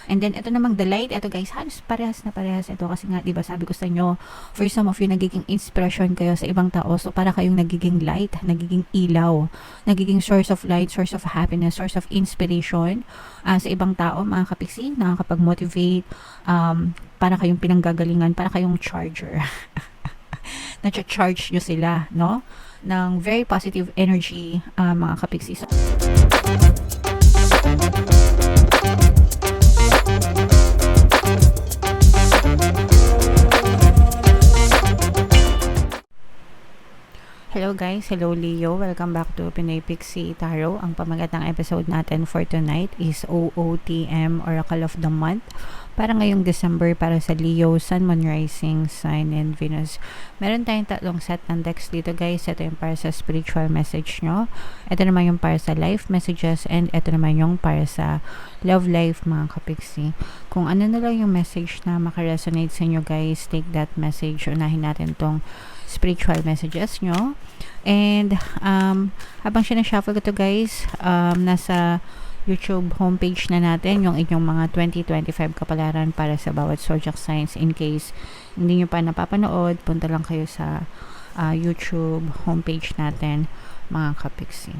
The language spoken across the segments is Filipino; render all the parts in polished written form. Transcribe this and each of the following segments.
And then, ito namang the light. Ito guys, halos parehas na parehas ito. Kasi nga, diba, sabi ko sa inyo, for some of you, nagiging inspiration kayo sa ibang tao. So, para kayong nagiging light, nagiging ilaw, nagiging source of light, source of happiness, source of inspiration sa ibang tao, mga kapiksi, nakakapag-motivate, para kayong pinanggagalingan, para kayong charger. Na-charge nyo sila, no? Ng very positive energy, mga kapiksi. So, hello guys, hello Leo, welcome back to Pinoy Pixie Tarot. Ang pamagat ng episode natin for tonight is OOTM, Oracle of the Month, para ngayong December para sa Leo, Sun, Moon, Rising, Sign, and Venus. Meron tayong tatlong set ng decks dito guys. Ito yung para sa spiritual message nyo, ito naman yung para sa life messages, and ito naman yung para sa love life, mga kapiksi. Kung ano na lang yung message na makaresonate sa inyo guys, take that message. Unahin natin tong spiritual messages nyo. And habang sinashuffle ko to guys, nasa YouTube homepage na natin yung inyong mga 2025 kapalaran para sa bawat zodiac signs. In case hindi nyo pa napapanood, punta lang kayo sa YouTube homepage natin, mga kapiksi.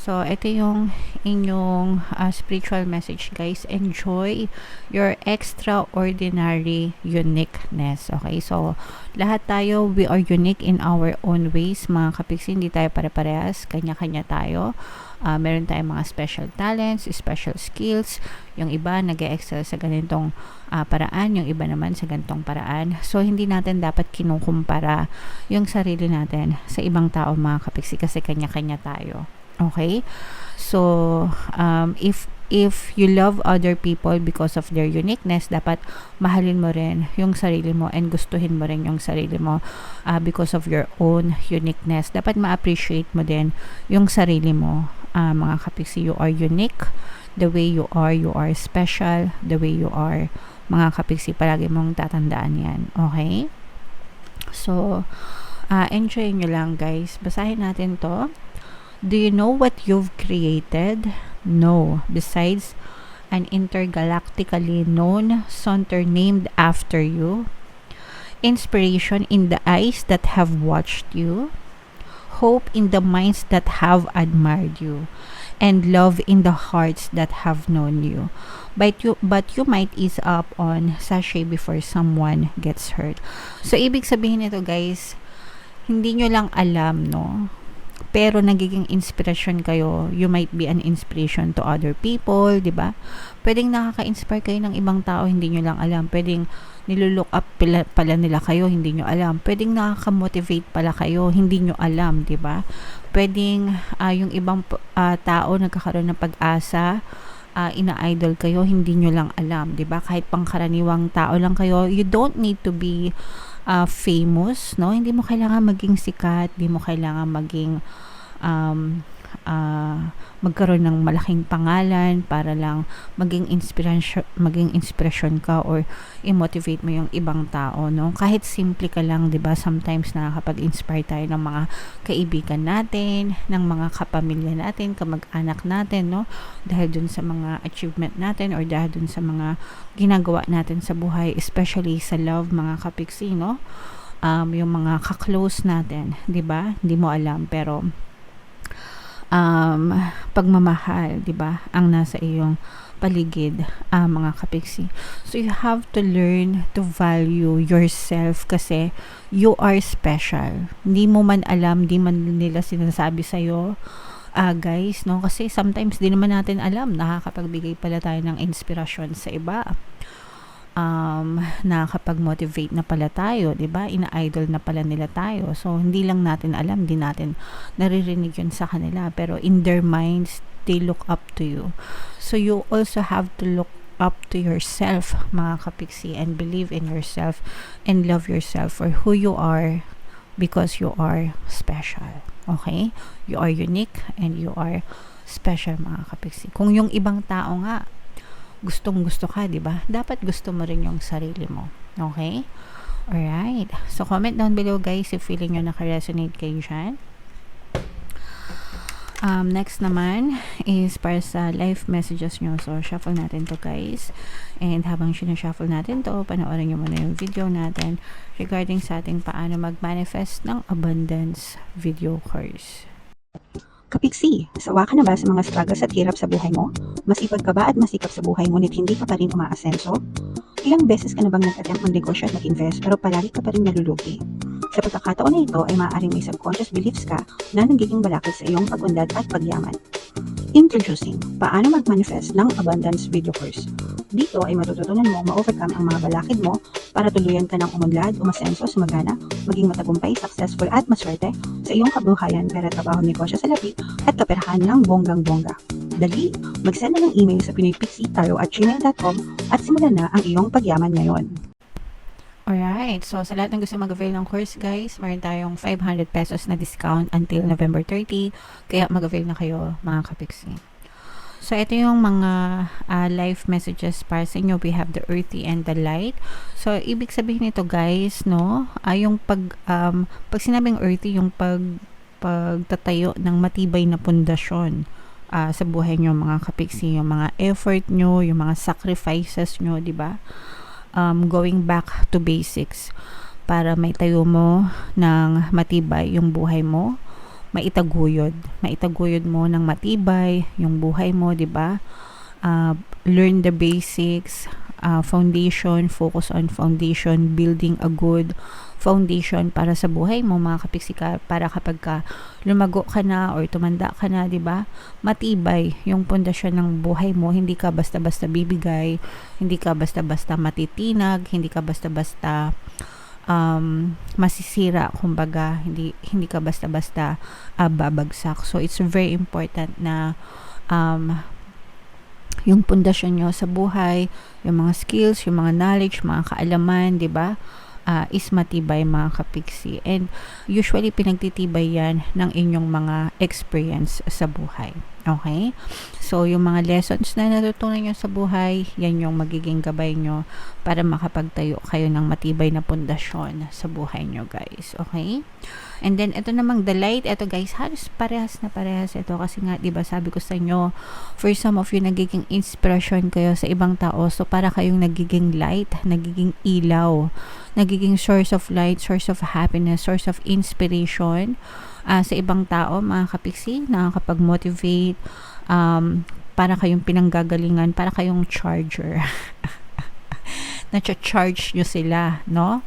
So, ito yung inyong spiritual message guys. Enjoy your extraordinary uniqueness. Okay, so lahat tayo, we are unique in our own ways, mga kapiksi. Hindi tayo pare-parehas, kanya-kanya tayo. Meron tayong mga special talents, special skills. Yung iba nag-excel sa ganitong paraan, yung iba naman sa ganitong paraan. So, hindi natin dapat kinukumpara yung sarili natin sa ibang tao, mga kapiksi, kasi kanya-kanya tayo. Okay? So, if you love other people because of their uniqueness, dapat mahalin mo rin yung sarili mo and gustuhin mo rin yung sarili mo because of your own uniqueness. Dapat ma-appreciate mo din yung sarili mo, mga kapiksi. You are unique. The way you are special. The way you are, mga kapiksi, palagi mong tatandaan yan. Okay? So, enjoy nyo lang guys. Basahin natin to. Do you know what you've created? No. Besides an intergalactically known center named after you, inspiration in the eyes that have watched you, hope in the minds that have admired you, and love in the hearts that have known you. But you might ease up on sachet before someone gets hurt. So, ibig sabihin nito guys, hindi nyo lang alam, no? Pero nagiging inspiration kayo. You might be an inspiration to other people, di ba? Pwedeng nakaka-inspire kayo ng ibang tao, hindi nyo lang alam. Pwedeng nilulook up pala nila kayo, hindi nyo alam. Pwedeng nakaka-motivate pala kayo, hindi nyo alam, di ba? Pwedeng yung ibang tao nagkakaroon ng pag-asa, ina-idol kayo, hindi nyo lang alam, di ba? Kahit pangkaraniwang tao lang kayo, you don't need to be famous, no? Hindi mo kailangan maging sikat, hindi mo kailangan maging magkaroon ng malaking pangalan para lang maging inspiration ka or i-motivate mo yung ibang tao, no? Kahit simple ka lang, 'di ba? Sometimes nakakapag-inspire tayo ng mga kaibigan natin, ng mga kapamilya natin, kamag-anak natin, no? Dahil dun sa mga achievement natin or dahil dun sa mga ginagawa natin sa buhay, especially sa love, mga kapiksi, no? Yung mga ka-close natin, 'di ba? Hindi mo alam, pero pagmamahal, 'di ba, ang nasa iyong paligid, mga kapiksi. So you have to learn to value yourself kasi you are special. Hindi mo man alam, di man nila sinasabi sa iyo, guys, no? Kasi sometimes di naman natin alam, nakakapagbigay pala tayo ng inspirasyon sa iba. Nakakapag-motivate na pala tayo, 'di ba? Ina-idol na pala nila tayo. So hindi lang natin alam, di natin naririnig 'yun sa kanila, pero in their minds they look up to you. So you also have to look up to yourself, mga kapiksi, and believe in yourself and love yourself for who you are because you are special. Okay? You are unique and you are special, mga kapiksi. Kung yung ibang tao nga gustong-gusto ka, 'di ba? Dapat gusto mo rin yung sarili mo. Okay? Alright. So, comment down below, guys, if feeling nyo naka-resonate kayo dyan. Next naman is para sa live messages nyo. So, shuffle natin to guys. And habang sinashuffle natin to, panoorin nyo muna yung video natin regarding sa ating paano mag-manifest ng abundance video course. Kapiksi, sawa ka na ba sa mga struggles at hirap sa buhay mo? Masipag ka ba at masikap sa buhay ngunit hindi ka pa rin umaasenso? Ilang beses ka na bang nag-attempt mag-negosyo at mag-invest pero palagi ka pa rin nalulugi? Sa pagkakataon na ito ay maaaring may subconscious beliefs ka na nagiging balakid sa iyong pag-unlad at pagyaman. Introducing, paano mag-manifest ng abundance video course. Dito ay matututunan mo ma-overcome ang mga balakid mo para tuluyan ka ng umunlad, umasenso, sumagana, maging matagumpay, successful at maswerte sa iyong kabuhayan, pera, trabaho, negosyo sa lapi at kaperahan ng bonggang-bongga. Dali, mag-send na ng email sa pinoypixitarot@gmail.com at simulan na ang iyong pagyaman ngayon. Alright, so sa lahat ng gusto mag-avail ng course guys, meron tayong 500 pesos na discount until November 30. Kaya mag-avail na kayo mga kapiksi. So ito yung mga live messages para sa inyo. We have the earthy and the light. So ibig sabihin nito guys, no, yung pag sinabing earthy, yung pagtatayo ng matibay na pundasyon sa buhay nyo mga kapiksi, yung mga effort nyo, yung mga sacrifices nyo, di ba? Going back to basics para may tayo mo ng matibay yung buhay mo, maitaguyod mo ng matibay yung buhay mo, di ba? Learn the basics, foundation, focus on foundation, building a good foundation para sa buhay mo mga kapiksika, para kapag ka lumago ka na or tumanda ka na, di ba? Matibay yung pundasyon ng buhay mo, hindi ka basta-basta bibigay, hindi ka basta-basta matitinag, hindi ka basta-basta masisira, kumbaga hindi ka basta-basta babagsak. So it's very important na yung pundasyon nyo sa buhay, yung mga skills, yung mga knowledge, mga kaalaman, di ba? Is matibay mga kapiksi. And usually pinagtitibay yan ng inyong mga experience sa buhay. Okay? So, yung mga lessons na natutunan nyo sa buhay, yan yung magiging gabay nyo para makapagtayo kayo ng matibay na pundasyon sa buhay nyo guys. Okay? And then, ito namang the light. Ito guys, halos parehas na parehas ito. Kasi nga, diba, sabi ko sa inyo, for some of you, nagiging inspiration kayo sa ibang tao. So, para kayong nagiging light, nagiging ilaw, nagiging source of light, source of happiness, source of inspiration sa ibang tao, mga kapiksi, nakakapag-motivate, para kayong pinanggagalingan, para kayong charger. Na-charge nyo sila, no?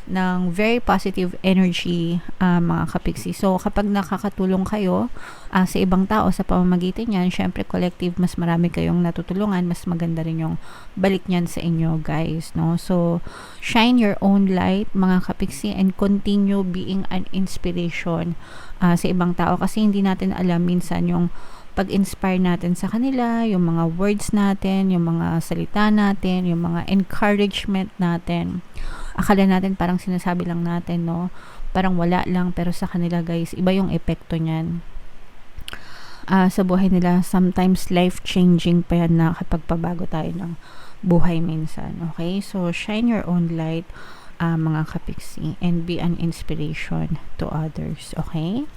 Ng very positive energy, mga kapiksi. So, kapag nakakatulong kayo sa ibang tao sa pamamagitan yan, syempre collective, mas marami kayong natutulungan, mas maganda rin yung balik niyan sa inyo guys, no? So, shine your own light mga kapiksi and continue being an inspiration sa ibang tao, kasi hindi natin alam minsan yung pag-inspire natin sa kanila, yung mga words natin, yung mga salita natin, yung mga encouragement natin. Akala natin parang sinasabi lang natin, no? Parang wala lang, pero sa kanila guys, iba yung epekto niyan. Sa buhay nila, sometimes life-changing pa yan na kapag pabago tayo ng buhay minsan. Okay? So, shine your own light, mga kapiksi, and be an inspiration to others. Okay?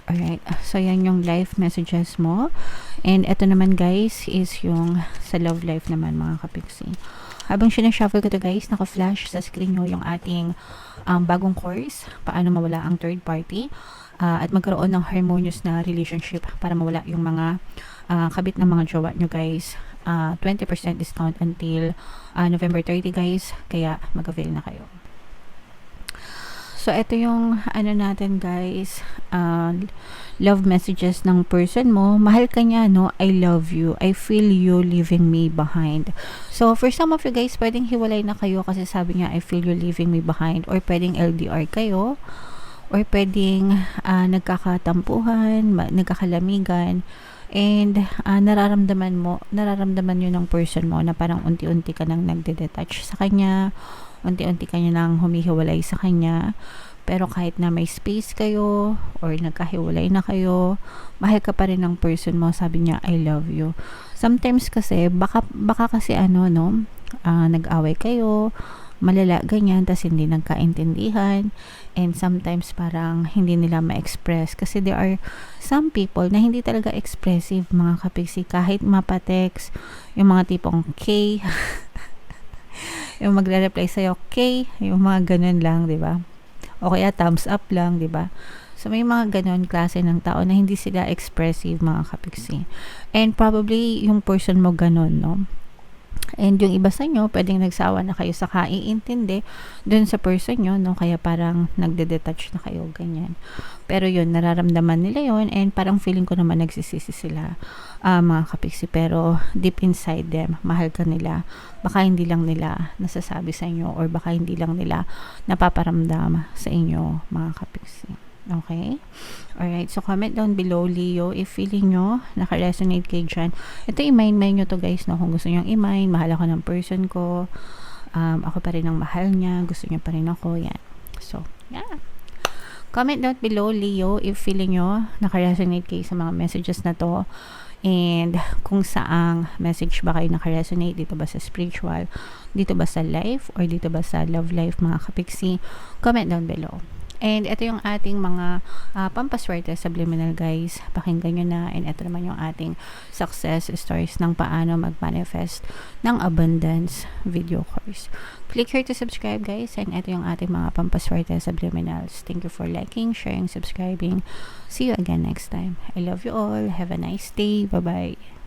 Alright, so yan yung life messages mo. And ito naman guys is yung sa love life naman mga kapiksi. Habang sinashuffle ko to guys, naka-flash sa screen nyo yung ating bagong course, paano mawala ang third party at magkaroon ng harmonious na relationship para mawala yung mga kabit ng mga jowa nyo guys. 20% discount until November 30 guys, kaya mag-avail na kayo. So, ito yung ano natin guys, love messages ng person mo. Mahal ka niya, no? I love you. I feel you leaving me behind. So, for some of you guys, pwedeng hiwalay na kayo kasi sabi niya, I feel you leaving me behind. Or pwedeng LDR kayo. Or pwedeng nagkakatampuhan, nagkakalamigan. And nararamdaman yun ng person mo na parang unti-unti ka nang nagde-detach sa kanya, unti-unti ka niya nang humihiwalay sa kanya. Pero kahit na may space kayo or nagkahiwalay na kayo, mahal ka pa rin ng person mo. Sabi niya, I love you. Sometimes kasi, baka kasi nag-away kayo, malala ganyan, tas hindi nagkaintindihan, and sometimes parang hindi nila ma-express kasi there are some people na hindi talaga expressive mga kapiksi, kahit mapatext, yung mga tipong K yung magre-reply sa'yo K, yung mga ganun lang, di ba? O kaya thumbs up lang, di ba? So, may mga ganon klase ng tao na hindi sila expressive mga kapiksi. And probably, yung person mo ganon, no? And yung iba sa inyo, pwedeng nagsawa na kayo sa kaiintindi dun sa person nyo, no? Kaya parang nagde-detach na kayo, ganyan. Pero yun, nararamdaman nila yun, and parang feeling ko naman nagsisisi sila, mga kapiksi. Pero deep inside them, mahal ka nila. Baka hindi lang nila nasasabi sa inyo, or baka hindi lang nila napaparamdam sa inyo, mga kapiksi. Okay? Alright, so comment down below, Leo, if feeling nyo naka-resonate kayo dyan. Ito, i-mind nyo to guys, no? Kung gusto nyo i-mind, mahal ako ng person ko, ako pa rin ang mahal niya, gusto nyo pa rin ako, yan. So, yeah. Comment down below, Leo, if feeling nyo naka-resonate kayo sa mga messages na to, and kung saang message ba kayo naka-resonate, dito ba sa spiritual, dito ba sa life, or dito ba sa love life, mga kapiksi. Comment down below. And ito yung ating mga pampaswerte subliminal guys. Pakinggan nyo na. And ito naman yung ating success stories ng paano mag-manifest ng abundance video course. Click here to subscribe guys. And ito yung ating mga pampaswerte subliminals. Thank you for liking, sharing, subscribing. See you again next time. I love you all. Have a nice day. Bye-bye.